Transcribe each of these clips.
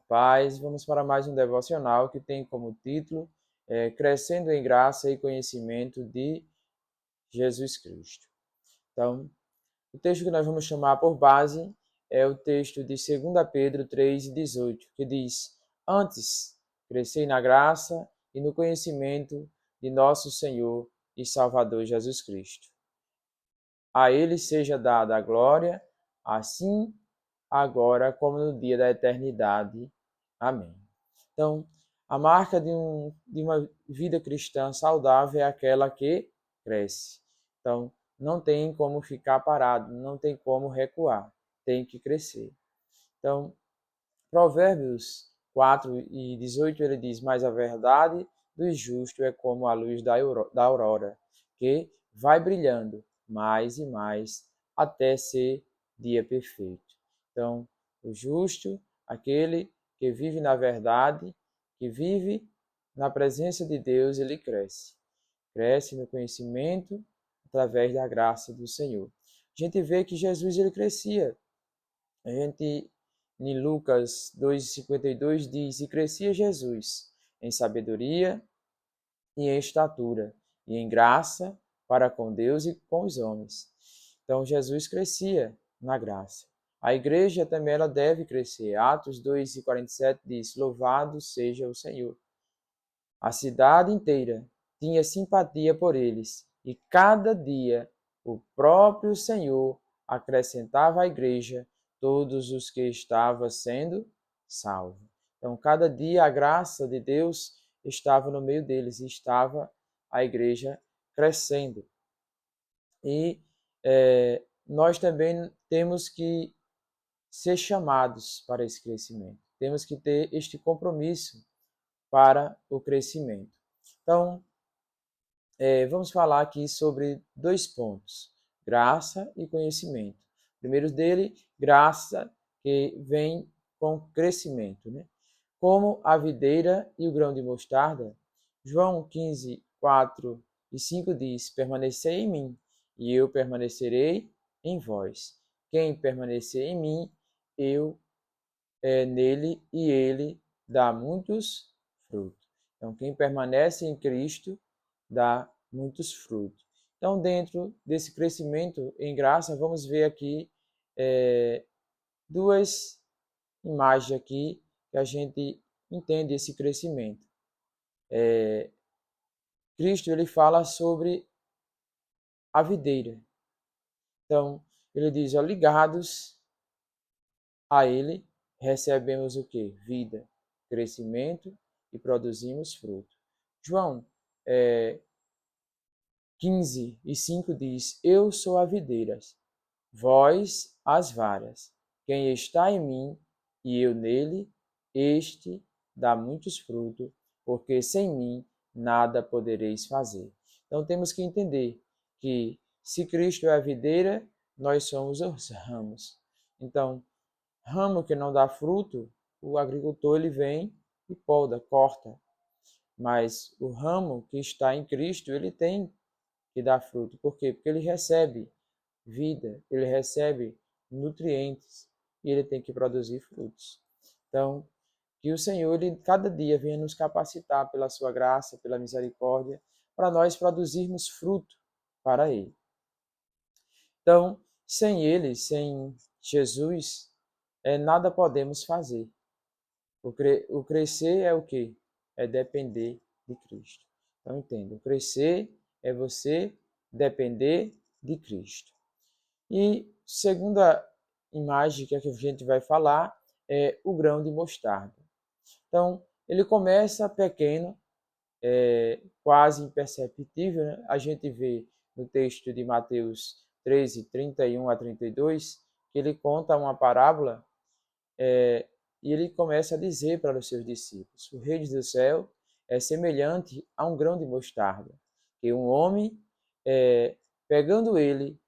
paz. Vamos para mais um devocional que tem como título Crescendo em Graça e Conhecimento de Jesus Cristo. Então, o texto que nós vamos chamar por base é o texto de 2 Pedro 3:18, que diz: Antes, crescei na graça e no conhecimento de nosso Senhor e Salvador Jesus Cristo. A Ele seja dada a glória, assim agora como no dia da eternidade. Amém. Então, a marca de uma vida cristã saudável é aquela que cresce. Então, não tem como ficar parado, não tem como recuar, tem que crescer. Então, Provérbios 4:18 ele diz: Mas a verdade do justo é como a luz da aurora, que vai brilhando mais e mais até ser dia perfeito. Então, o justo, aquele que vive na verdade, que vive na presença de Deus, ele cresce. Cresce no conhecimento através da graça do Senhor. A gente vê que Jesus ele crescia. A gente, em Lucas 2:52 diz: E crescia Jesus em sabedoria e em estatura, e em graça para com Deus e com os homens. Então, Jesus crescia na graça. A igreja também ela deve crescer. Atos 2:47 diz: Louvado seja o Senhor. A cidade inteira tinha simpatia por eles, e cada dia o próprio Senhor acrescentava à igreja todos os que estavam sendo salvos. Então, cada dia a graça de Deus estava no meio deles e estava a igreja crescendo. E nós também temos que ser chamados para esse crescimento. Temos que ter este compromisso para o crescimento. Então, vamos falar aqui sobre dois pontos: graça e conhecimento. O primeiro dele, graça, que vem com crescimento, né? Como a videira e o grão de mostarda, João 15:4 e 5 diz: Permanecei em mim, e eu permanecerei em vós. Quem permanecer em mim, eu nele, e ele dá muitos frutos. Então, quem permanece em Cristo dá muitos frutos. Então, dentro desse crescimento em graça, vamos ver aqui duas imagens aqui que a gente entende esse crescimento. Cristo ele fala sobre a videira. Então, ele diz: ó, ligados a ele, recebemos o que? Vida, crescimento e produzimos fruto. João 15:5 diz: Eu sou a videira, vós as varas. Quem está em mim e eu nele, este dá muitos frutos, porque sem mim nada podereis fazer. Então temos que entender que se Cristo é a videira, nós somos os ramos. Então, ramo que não dá fruto, o agricultor ele vem e poda, corta. Mas o ramo que está em Cristo, ele tem que dar fruto. Por quê? Porque ele recebe vida, ele recebe nutrientes e ele tem que produzir frutos. Então, que o Senhor, ele, cada dia, venha nos capacitar pela sua graça, pela misericórdia, para nós produzirmos fruto para Ele. Então, sem Ele, sem Jesus, nada podemos fazer. O crescer é o quê? É depender de Cristo. Então, entenda, o crescer é você depender de Cristo. E segunda imagem que a gente vai falar é o grão de mostarda. Então, ele começa pequeno, quase imperceptível, né? A gente vê no texto de Mateus 13:31 a 32, que ele conta uma parábola e ele começa a dizer para os seus discípulos: o reino do céu é semelhante a um grão de mostarda, que um homem, pegando ele,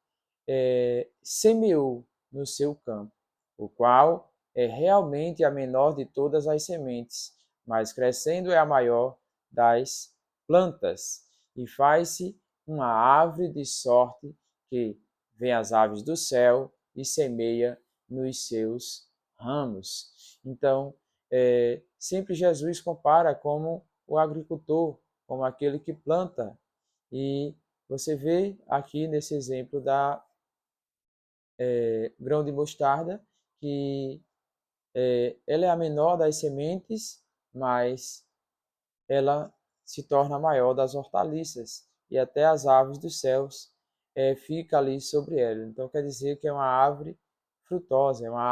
semeou no seu campo, o qual é realmente a menor de todas as sementes, mas crescendo é a maior das plantas, e faz-se uma árvore de sorte que vem as aves do céu e semeia nos seus ramos. Então, sempre Jesus compara como o agricultor, como aquele que planta. E você vê aqui nesse exemplo da grão de mostarda, que ela é a menor das sementes, mas ela se torna a maior das hortaliças, e até as aves dos céus fica ali sobre ela. Então quer dizer que é uma árvore frutosa, é uma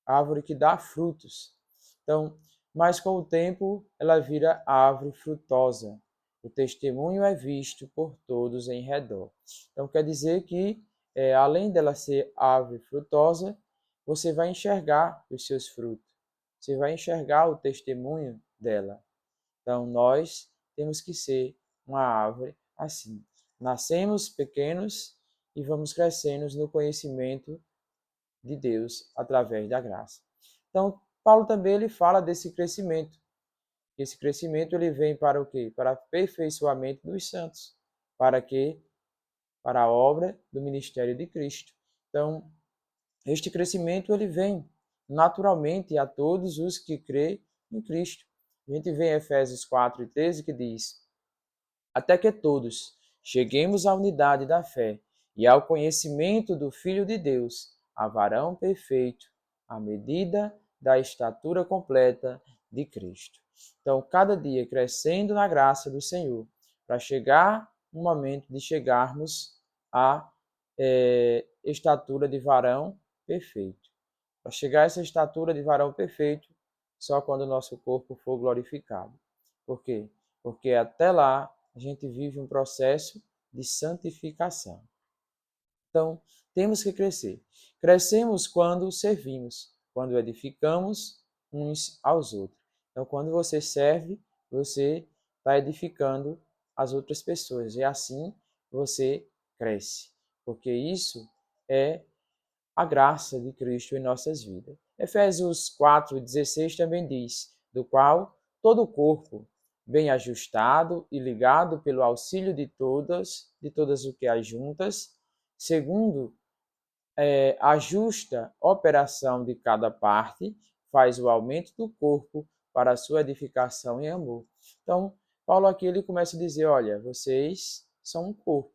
árvore que dá frutos. Então, mas com o tempo ela vira árvore frutosa. O testemunho é visto por todos em redor. Então quer dizer que, além dela ser árvore frutosa, você vai enxergar os seus frutos. Você vai enxergar o testemunho dela. Então nós temos que ser uma árvore assim. Nascemos pequenos e vamos crescendo no conhecimento de Deus através da graça. Então, Paulo também ele fala desse crescimento. Esse crescimento ele vem para o quê? Para o aperfeiçoamento dos santos. Para quê? Para a obra do ministério de Cristo. Então, este crescimento ele vem naturalmente a todos os que crêem em Cristo. A gente vê em Efésios 4:13 que diz: até que todos cheguemos à unidade da fé e ao conhecimento do Filho de Deus, a varão perfeito, à medida da estatura completa de Cristo. Então, cada dia crescendo na graça do Senhor, para chegar no momento de chegarmos à estatura de varão perfeito. Para chegar a essa estatura de varão perfeito, só quando o nosso corpo for glorificado. Por quê? Porque até lá a gente vive um processo de santificação. Então, temos que crescer. Crescemos quando servimos, quando edificamos uns aos outros. Então, quando você serve, você está edificando as outras pessoas. E assim você cresce. Porque isso é a graça de Cristo em nossas vidas. Efésios 4:16 também diz: do qual todo o corpo, bem ajustado e ligado pelo auxílio de todas o que as juntas, segundo a justa operação de cada parte, faz o aumento do corpo para a sua edificação em amor. Então, Paulo aqui ele começa a dizer: olha, vocês são um corpo.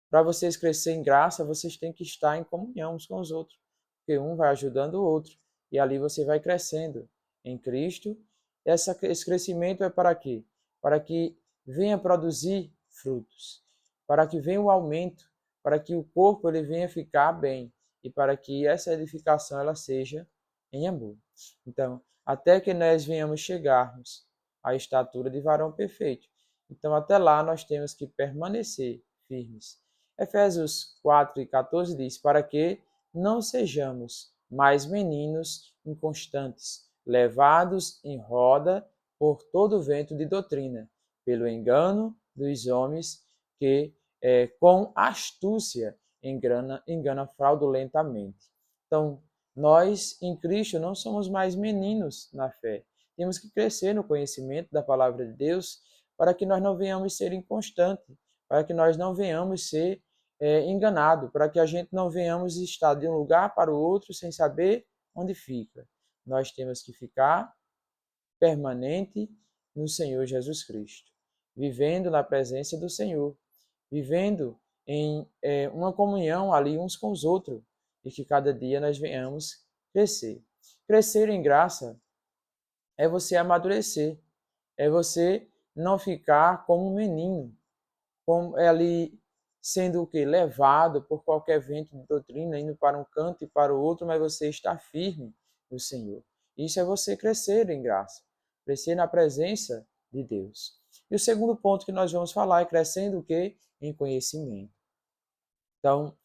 Para vocês crescerem em graça, vocês têm que estar em comunhão uns com os outros, porque um vai ajudando o outro, e ali você vai crescendo em Cristo. Esse crescimento é para quê? Para que venha produzir frutos, para que venha o aumento, para que o corpo ele venha ficar bem, e para que essa edificação ela seja em amor. Então, até que nós venhamos chegarmos à estatura de varão perfeito. Então, até lá nós temos que permanecer firmes. Efésios 4:14 diz: para que não sejamos mais meninos inconstantes, levados em roda por todo vento de doutrina, pelo engano dos homens que com astúcia engana fraudulentamente. Então, nós em Cristo não somos mais meninos na fé. Temos que crescer no conhecimento da palavra de Deus para que nós não venhamos ser inconstantes, para que nós não venhamos ser enganados, para que a gente não venhamos estar de um lugar para o outro sem saber onde fica. Nós temos que ficar permanente no Senhor Jesus Cristo, vivendo na presença do Senhor, vivendo em uma comunhão ali uns com os outros, e que cada dia nós venhamos crescer. Crescer em graça é você amadurecer, é você não ficar como um menino, como ali sendo o que levado por qualquer vento de doutrina, indo para um canto e para o outro, mas você está firme no Senhor. Isso é você crescer em graça, crescer na presença de Deus. E o segundo ponto que nós vamos falar é crescendo o quê? Em conhecimento. Então,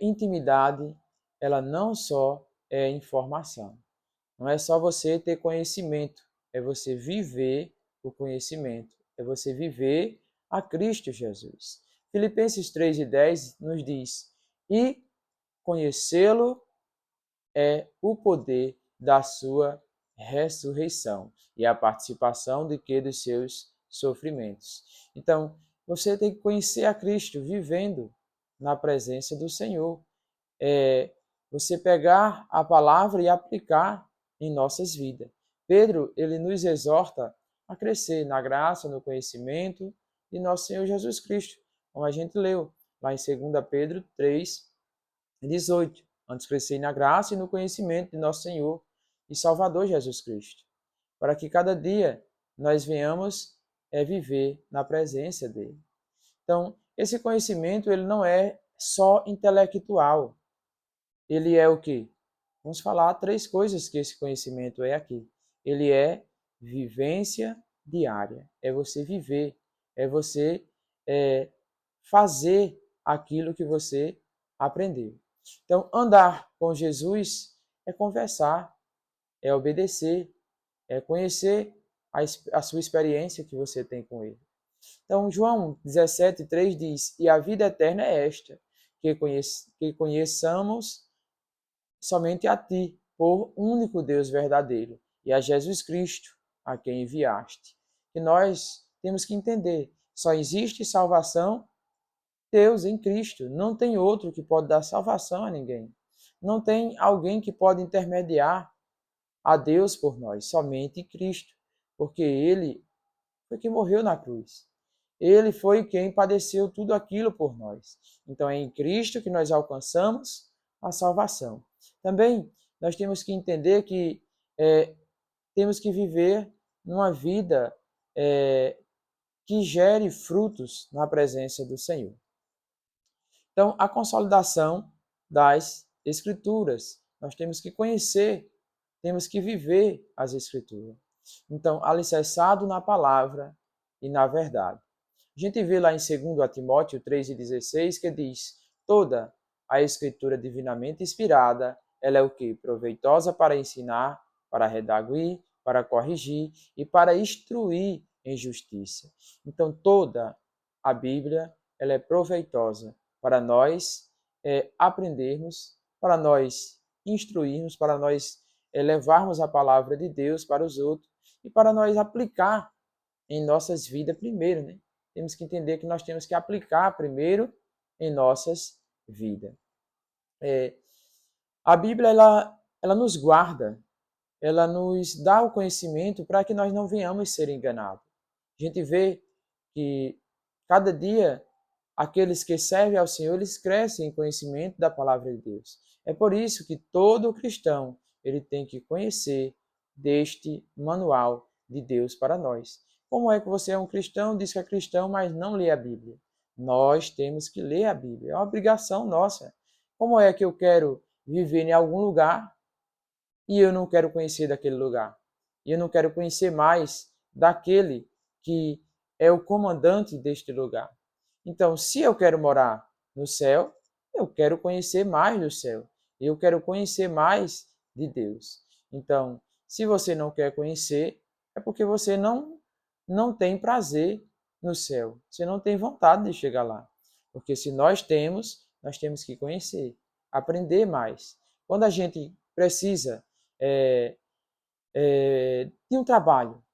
intimidade, ela não só é informação. Não é só você ter conhecimento, é você viver o conhecimento, é você viver a Cristo Jesus. Filipenses 3:10 nos diz: e conhecê-lo é o poder da sua ressurreição e a participação de que dos seus sofrimentos. Então, você tem que conhecer a Cristo vivendo na presença do Senhor. Você pegar a palavra e aplicar em nossas vidas. Pedro, ele nos exorta a crescer na graça, no conhecimento de nosso Senhor Jesus Cristo, como a gente leu lá em 2 Pedro 3:18. Antes crescer na graça e no conhecimento de nosso Senhor e Salvador Jesus Cristo, para que cada dia nós venhamos viver na presença dele. Então, esse conhecimento ele não é só intelectual. Ele é o quê? Vamos falar 3 coisas que esse conhecimento é aqui. Ele é vivência diária. É você viver, é você fazer aquilo que você aprendeu. Então, andar com Jesus é conversar, é obedecer, é conhecer a sua experiência que você tem com ele. Então, João 17:3 diz: E a vida eterna é esta, que conheçamos somente a ti, por único Deus verdadeiro, e a Jesus Cristo, a quem enviaste. E nós temos que entender, só existe salvação Deus em Cristo. Não tem outro que pode dar salvação a ninguém. Não tem alguém que pode intermediar a Deus por nós, somente Cristo, porque Ele foi quem morreu na cruz. Ele foi quem padeceu tudo aquilo por nós. Então é em Cristo que nós alcançamos a salvação. Também nós temos que entender que temos que viver numa vida que gere frutos na presença do Senhor. Então, a consolidação das Escrituras. Nós temos que conhecer, temos que viver as Escrituras. Então, alicerçado na palavra e na verdade. A gente vê lá em 2 Timóteo 3:16 que diz: toda a Escritura divinamente inspirada, ela é o quê? Proveitosa para ensinar, para redarguir, para corrigir e para instruir em justiça. Então, toda a Bíblia, ela é proveitosa para nós aprendermos, para nós instruirmos, para nós levarmos a palavra de Deus para os outros e para nós aplicar em nossas vidas primeiro, né? Temos que entender que nós temos que aplicar primeiro em nossas vidas. A Bíblia, ela nos guarda, ela nos dá o conhecimento para que nós não venhamos ser enganados. A gente vê que cada dia aqueles que servem ao Senhor, eles crescem em conhecimento da palavra de Deus. É por isso que todo cristão, ele tem que conhecer deste manual de Deus para nós. Como é que você é um cristão, diz que é cristão, mas não lê a Bíblia? Nós temos que ler a Bíblia, é uma obrigação nossa. Como é que eu quero viver em algum lugar e eu não quero conhecer daquele lugar? E eu não quero conhecer mais daquele que é o comandante deste lugar. Então, se eu quero morar no céu, eu quero conhecer mais do céu. Eu quero conhecer mais de Deus. Então, se você não quer conhecer, é porque você não tem prazer no céu. Você não tem vontade de chegar lá. Porque se nós temos que conhecer, aprender mais. Quando a gente precisa de um trabalho,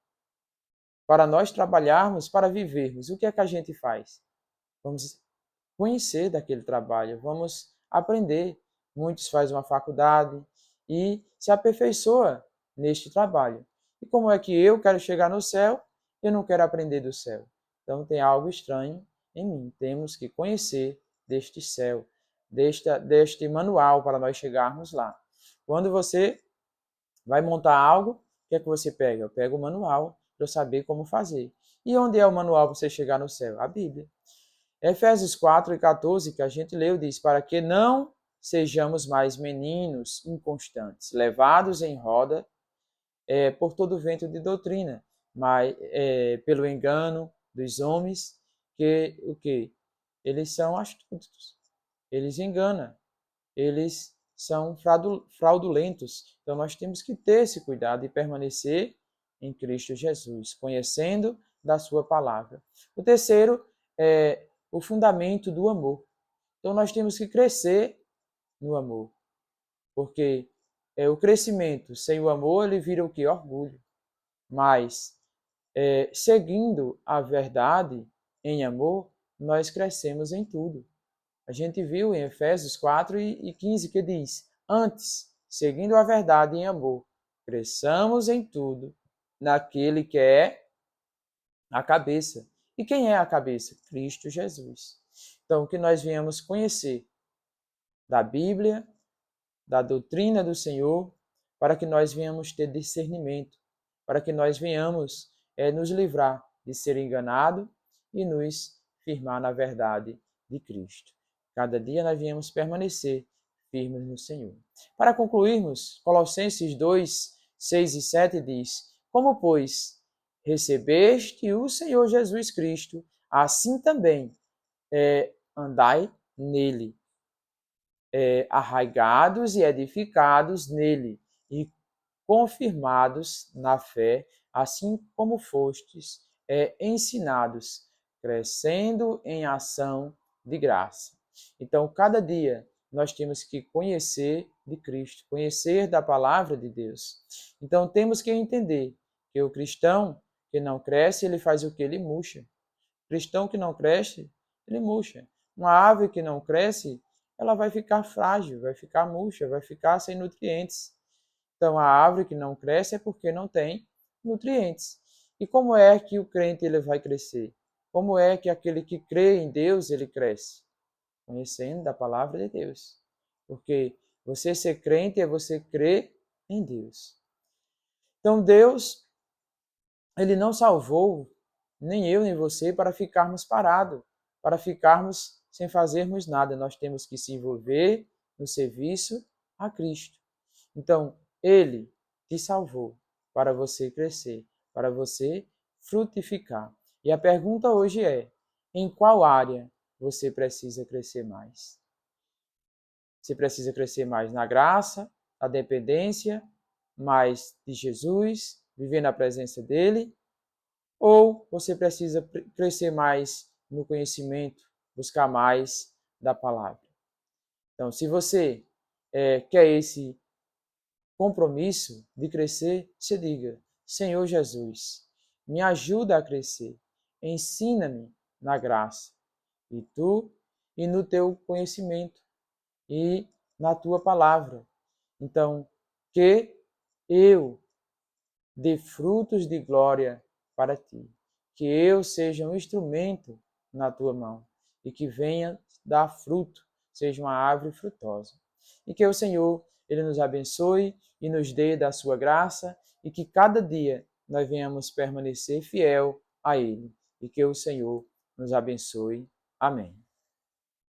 para nós trabalharmos, para vivermos, o que é que a gente faz? Vamos conhecer daquele trabalho, vamos aprender. Muitos fazem uma faculdade e se aperfeiçoa neste trabalho. E como é que eu quero chegar no céu, eu não quero aprender do céu? Então tem algo estranho em mim. Temos que conhecer deste céu, deste manual para nós chegarmos lá. Quando você vai montar algo, o que é que você pega? Eu pego o manual para eu saber como fazer. E onde é o manual para você chegar no céu? A Bíblia. Efésios 4:14, que a gente leu, diz: para que não sejamos mais meninos inconstantes, levados em roda por todo vento de doutrina, mas pelo engano dos homens, que o que? Eles são astutos, eles enganam, eles são fraudulentos. Então nós temos que ter esse cuidado e permanecer em Cristo Jesus, conhecendo da sua palavra. O terceiro é o fundamento do amor. Então nós temos que crescer no amor, porque o crescimento sem o amor ele vira o que? Orgulho. Mas seguindo a verdade em amor, nós crescemos em tudo. A gente viu em Efésios 4:15 que diz: antes, seguindo a verdade em amor, cresçamos em tudo naquele que é a cabeça. E quem é a cabeça? Cristo Jesus. Então, que nós venhamos conhecer da Bíblia, da doutrina do Senhor, para que nós venhamos ter discernimento, para que nós venhamos nos livrar de ser enganado e nos firmar na verdade de Cristo. Cada dia nós venhamos permanecer firmes no Senhor. Para concluirmos, Colossenses 2, 6 e 7 diz: Como, pois, recebeste o Senhor Jesus Cristo, assim também andai nele, arraigados e edificados nele, e confirmados na fé, assim como fostes ensinados, crescendo em ação de graça. Então, cada dia nós temos que conhecer de Cristo, conhecer da palavra de Deus. Então, temos que entender que o cristão que não cresce, ele faz o que? Ele murcha. O cristão que não cresce, ele murcha. Uma árvore que não cresce, ela vai ficar frágil, vai ficar murcha, vai ficar sem nutrientes. Então, a árvore que não cresce é porque não tem nutrientes. E como é que o crente ele vai crescer? Como é que aquele que crê em Deus ele cresce? Conhecendo da palavra de Deus. Porque você ser crente é você crer em Deus. Então, Deus, ele não salvou nem eu nem você para ficarmos parados, para ficarmos sem fazermos nada. Nós temos que se envolver no serviço a Cristo. Então, Ele te salvou para você crescer, para você frutificar. E a pergunta hoje é: em qual área você precisa crescer mais? Você precisa crescer mais na graça, na dependência, mais de Jesus, viver na presença dele? Ou você precisa crescer mais no conhecimento, buscar mais da palavra? Então, se você quer esse compromisso de crescer, se diga: Senhor Jesus, me ajuda a crescer, ensina-me na graça, e no teu conhecimento, e na tua palavra. Então, que eu dê frutos de glória para ti, que eu seja um instrumento na tua mão, e que venha dar fruto, seja uma árvore frutosa. E que o Senhor, Ele nos abençoe e nos dê da sua graça, e que cada dia nós venhamos permanecer fiel a Ele. E que o Senhor nos abençoe. Amém.